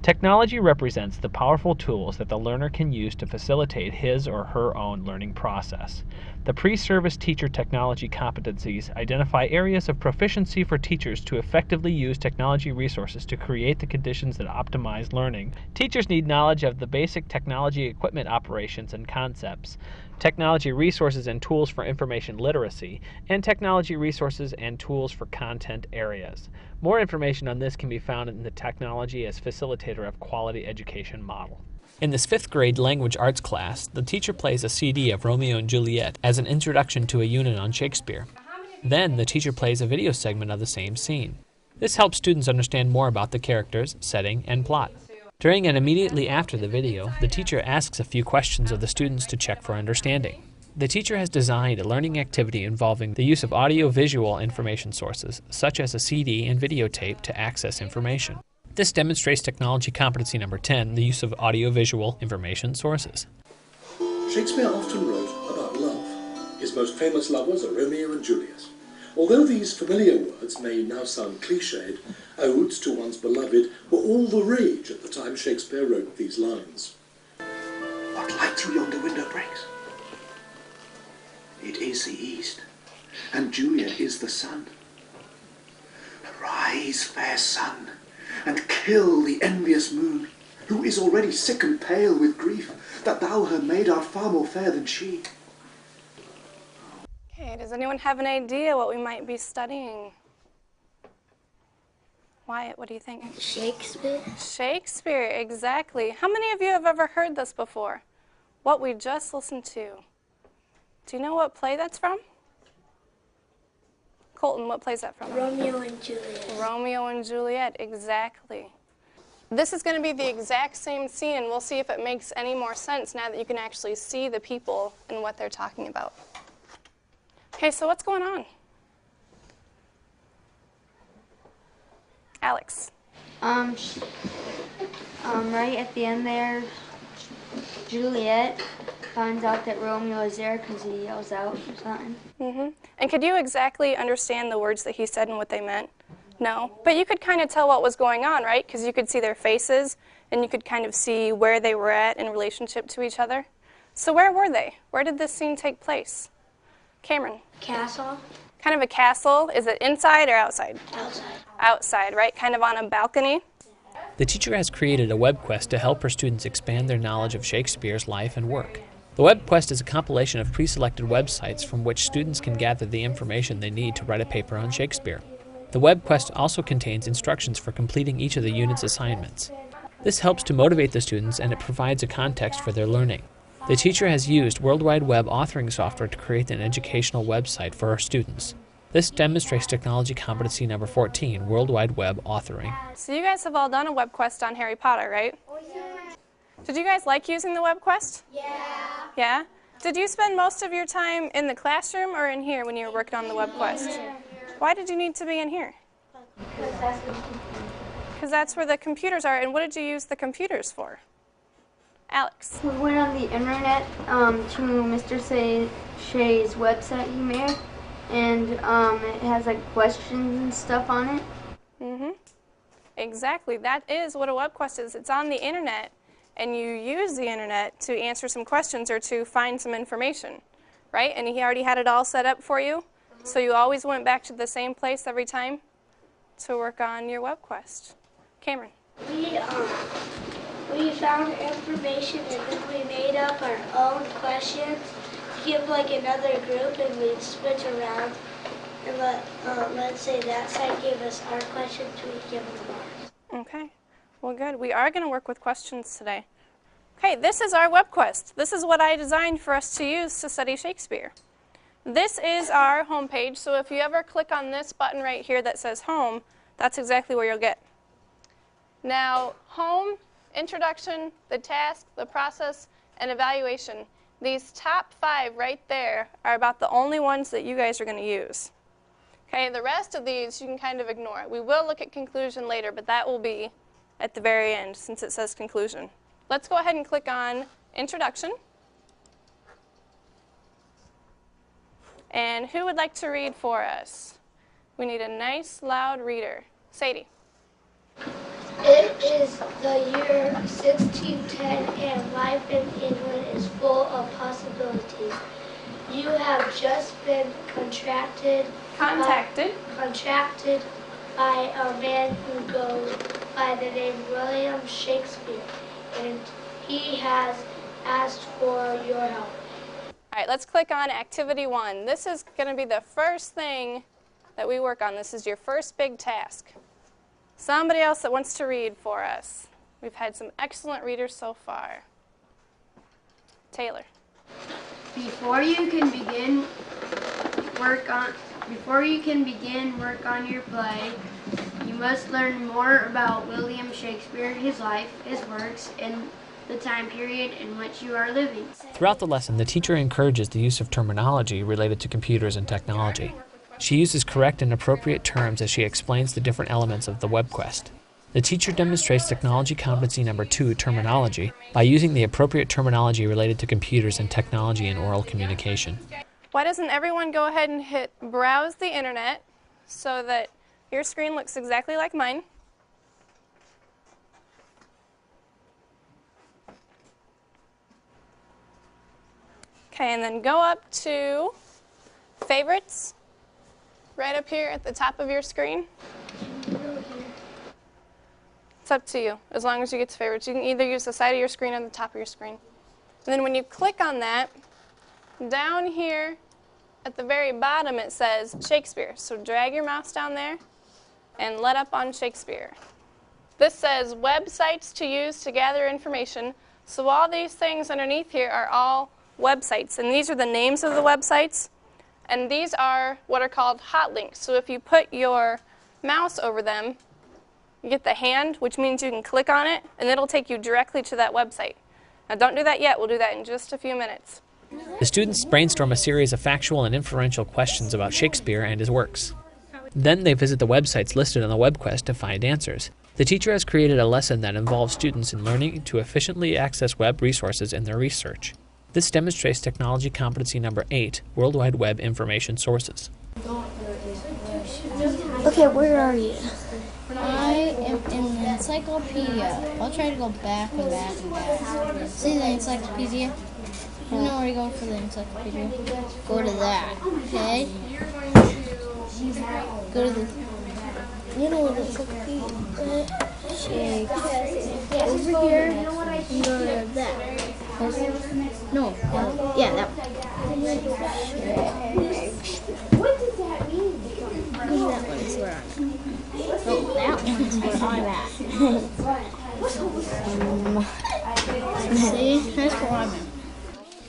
Technology represents the powerful tools that the learner can use to facilitate his or her own learning process. The pre-service teacher technology competencies identify areas of proficiency for teachers to effectively use technology resources to create the conditions that optimize learning. Teachers need knowledge of the basic technology equipment operations and concepts, technology resources and tools for information literacy, and technology resources and tools for content areas. More information on this can be found in the Technology as Facilitator of Quality Education model. In this 5th grade language arts class, the teacher plays a CD of Romeo and Juliet as an introduction to a unit on Shakespeare. Then the teacher plays a video segment of the same scene. This helps students understand more about the characters, setting, and plot. During and immediately after the video, the teacher asks a few questions of the students to check for understanding. The teacher has designed a learning activity involving the use of audio-visual information sources, such as a CD and videotape, to access information. This demonstrates technology competency number 10, the use of audio-visual information sources. Shakespeare often wrote about love. His most famous lovers are Romeo and Juliet. Although these familiar words may now sound cliched, odes to one's beloved were all the rage at the time Shakespeare wrote these lines. What light through yonder window breaks? It is the east, and Juliet is the sun. Arise, fair sun, and kill the envious moon, who is already sick and pale with grief, that thou her maid art far more fair than she. Okay, does anyone have an idea what we might be studying? Wyatt, what do you think? Shakespeare. Shakespeare, exactly. How many of you have ever heard this before? What we just listened to. Do you know what play that's from? Colton, what play is that from? Romeo and Juliet. Romeo and Juliet, exactly. This is going to be the exact same scene, and we'll see if it makes any more sense now that you can actually see the people and what they're talking about. Okay, so what's going on? Alex. Right at the end there, Juliet finds out that Romeo is there because he yells out or something. And could you exactly understand the words that he said and what they meant? No? But you could kind of tell what was going on, right? Because you could see their faces, and you could kind of see where they were at in relationship to each other. So where were they? Where did this scene take place? Cameron. Castle. Kind of a castle. Is it inside or outside? Outside. Outside, right? Kind of on a balcony. The teacher has created a web quest to help her students expand their knowledge of Shakespeare's life and work. The web quest is a compilation of pre-selected websites from which students can gather the information they need to write a paper on Shakespeare. The web quest also contains instructions for completing each of the unit's assignments. This helps to motivate the students, and it provides a context for their learning. The teacher has used World Wide Web authoring software to create an educational website for her students. This demonstrates technology competency number 14, World Wide Web authoring. So you guys have all done a web quest on Harry Potter, right? Oh, yeah. Did you guys like using the web quest? Yeah. Yeah? Did you spend most of your time in the classroom or in here when you were working on the web quest? Why did you need to be in here? Because that's where the computers are. And what did you use the computers for? Alex. We went on the internet to Mr. Shea's website he made, and it has like questions and stuff on it. Exactly. That is what a web quest is. It's on the internet, and you use the internet to answer some questions or to find some information, right? And he already had it all set up for you, so you always went back to the same place every time to work on your web quest. Cameron. We found information and then we made up our own questions to give like another group, and we'd switch around and let's say that side gave us our questions, we'd give them ours. Okay. Well, good. We are going to work with questions today. Okay, this is our web quest. This is what I designed for us to use to study Shakespeare. This is our home page, so if you ever click on this button right here that says home, that's exactly where you'll get. Now, home, introduction, the task, the process, and evaluation. These top 5 right there are about the only ones that you guys are going to use. Okay, the rest of these you can kind of ignore. We will look at conclusion later, but that will be at the very end since it says conclusion. Let's go ahead and click on introduction. And who would like to read for us? We need a nice, loud reader. Sadie. It is the year 1610 and life in England is full of possibilities. You have just been contacted by a man who goes by the name William Shakespeare, and he has asked for your help. All right, let's click on Activity 1. This is going to be the first thing that we work on. This is your first big task. Somebody else that wants to read for us. We've had some excellent readers so far. Taylor. Before you can begin work on your play, you must learn more about William Shakespeare, his life, his works, and the time period in which you are living. Throughout the lesson, the teacher encourages the use of terminology related to computers and technology. She uses correct and appropriate terms as she explains the different elements of the web quest. The teacher demonstrates technology competency number 2, terminology, by using the appropriate terminology related to computers and technology in oral communication. Why doesn't everyone go ahead and hit browse the internet so that your screen looks exactly like mine? Okay, and then go up to favorites, right up here at the top of your screen. It's up to you, as long as you get to favorites. You can either use the side of your screen or the top of your screen. And then when you click on that, down here at the very bottom it says Shakespeare. So drag your mouse down there and let up on Shakespeare. This says websites to use to gather information. So all these things underneath here are all websites, and these are the names of the websites, and these are what are called hot links. So if you put your mouse over them, you get the hand, which means you can click on it, and it'll take you directly to that website. Now don't do that yet, we'll do that in just a few minutes. The students brainstorm a series of factual and inferential questions about Shakespeare and his works. Then they visit the websites listed on the web quest to find answers. The teacher has created a lesson that involves students in learning to efficiently access web resources in their research. This demonstrates technology competency number 8, World Wide Web information sources. Okay, where are you? I am in the encyclopedia. I'll try to go back and back and back. See the encyclopedia? You know where you go for the encyclopedia? Go to that, okay? Go to the... You know where the encyclopedia is? Over here, and go to that. No, yeah, that one. What does that mean? That one is where I'm at. Oh, that one is where I'm at. See, that's where I'm at.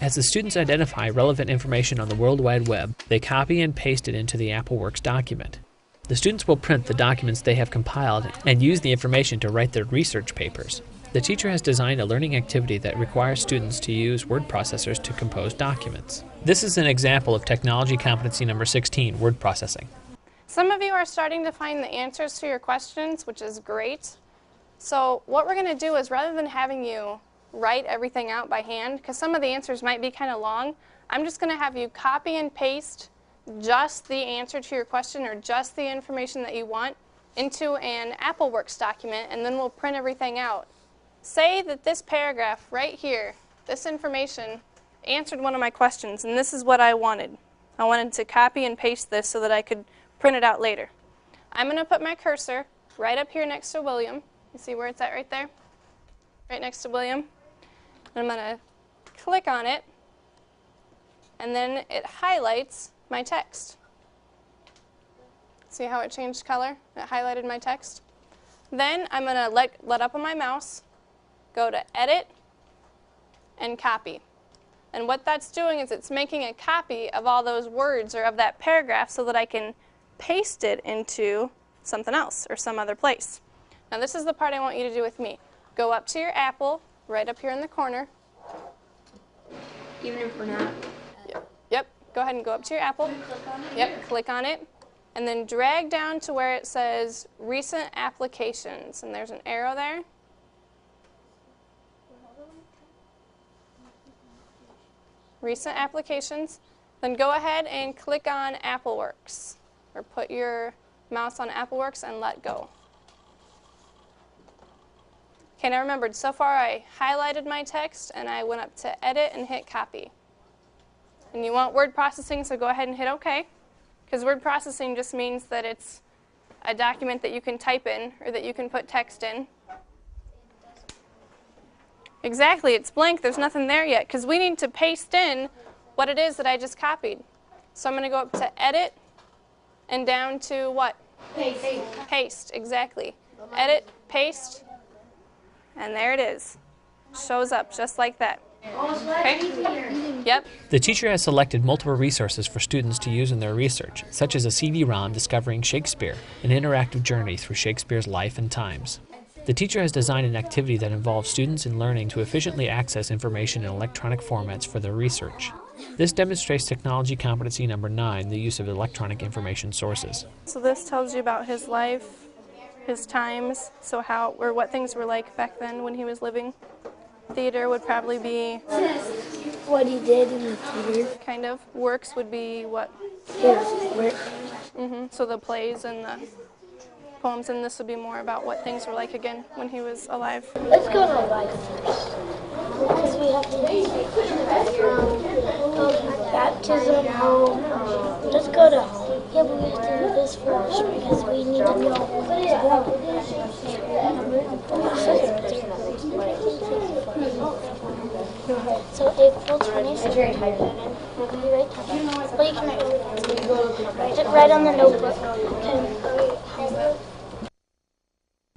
As the students identify relevant information on the World Wide Web, they copy and paste it into the AppleWorks document. The students will print the documents they have compiled and use the information to write their research papers. The teacher has designed a learning activity that requires students to use word processors to compose documents. This is an example of technology competency number 16, word processing. Some of you are starting to find the answers to your questions, which is great. So what we're going to do is, rather than having you write everything out by hand, because some of the answers might be kind of long, I'm just going to have you copy and paste just the answer to your question or just the information that you want into an AppleWorks document, and then we'll print everything out. Say that this paragraph right here, this information, answered one of my questions, and this is what I wanted. I wanted to copy and paste this so that I could print it out later. I'm going to put my cursor right up here next to William. You see where it's at right there? Right next to William. And I'm going to click on it, and then it highlights my text. See how it changed color? It highlighted my text. Then I'm going to let up on my mouse, go to Edit, and Copy. And what that's doing is it's making a copy of all those words or of that paragraph so that I can paste it into something else or some other place. Now this is the part I want you to do with me. Go up to your Apple, right up here in the corner. Even if we're not. Yep. Go ahead and go up to your Apple. Yep, click on it. And then drag down to where it says Recent Applications. And there's an arrow there. Recent Applications. Then go ahead and click on AppleWorks. Or put your mouse on AppleWorks and let go. Okay, now remembered, so far I highlighted my text and I went up to edit and hit copy. And you want word processing, so go ahead and hit OK. Because word processing just means that it's a document that you can type in or that you can put text in. Exactly, it's blank, there's nothing there yet, because we need to paste in what it is that I just copied. So I'm going to go up to edit and down to what? Paste. Paste, exactly. Edit, paste, and there it is. Shows up just like that. Okay? Yep. The teacher has selected multiple resources for students to use in their research, such as a CD-ROM discovering Shakespeare, an interactive journey through Shakespeare's life and times. The teacher has designed an activity that involves students in learning to efficiently access information in electronic formats for their research. This demonstrates technology competency number 9, the use of electronic information sources. So this tells you about his life, his times, so how or what things were like back then when he was living. Theater would probably be What he did in the theater. kind of. Works would be what? Work. So the plays and the poems, and this would be more about what things were like again when he was alive. Let's go to life first. Because we have to baptism, home. Let's go to home. Yeah, but we have to do this first because we need to know what is So April 26th. We'll be right there. Well, you can write it right on the notebook. Okay.